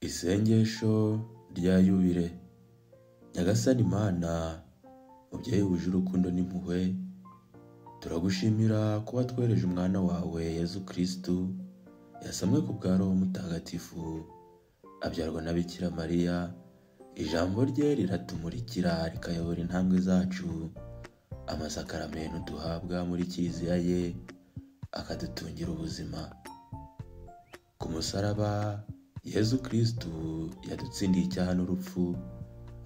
Isengesho rya yubile. Nyagasani Imana, mubyeyi wuje urukundo n'impuhwe, turagushimira kuba twereje umwana wawe Yezu Kristu, yasamwe ku bwa Roho Mutagatifu, abyarwa na Bikira Mariya. Ijambo rye riratumurikira rikayobora intambwe zacu, amasakaramentu duhabwa muri kiliziya ye akadutungira ubuzima. Ku musaraba Yezu Kristu yadutsindiye icyaha n'urupfu,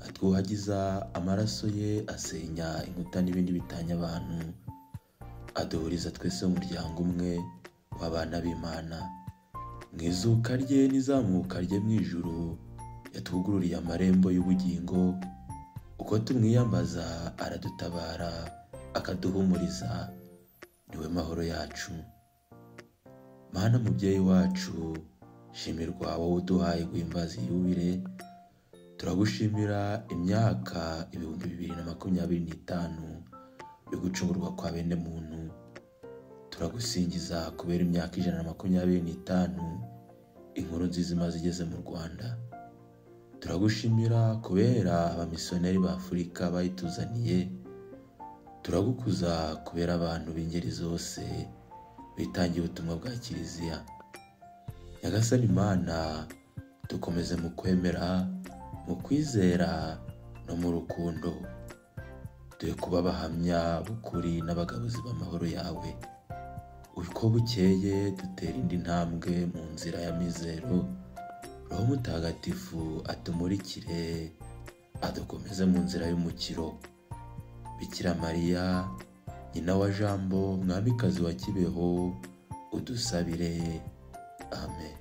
atwuhagiza amaraso ye asenya inkuta n'ibindi bitanya abantu, aduhuriza twese umuryango umwe w'abana b'Imana. Mu izuka rye n'izamuka rye mu ijuru yatwugururiye amarembo y'ubugingo. Uko tumwiyambaza aradutabara akaduhumuriza, niwe mahoro yacu. Mana mubyeyi wacu, shimirwa wowe uduhaye guhimbaza yubile. Turagushimira imyaka 2025 yo gucungurwa kwa bene muntu. Turagusingiza kubera imyaka 125 inkuru nziza imaze igeze mu Rwanda. Turagushimira kubera abamisiyoneri ba Afurika bayituzaniye. Turagukuza kubera abantu b'ingeri zose bitangiye ubutumwa bwa kiliziya. Nyagasani Imana, dukomeze mu kwemera, mu kwizera no mu rukundo, dore kuba abahamya b'ukuri n'abagabuzi b'amahoro yawe. Uko bukeye dutera indi ntambwe mu nzira ya mizero. Roho Mutagatifu atumurikire, adukomeze mu nzira y'umukiro. Bikira Mariya, nyina wa Jambo, mwamikazi wa Kibeho, udusabire. Amen.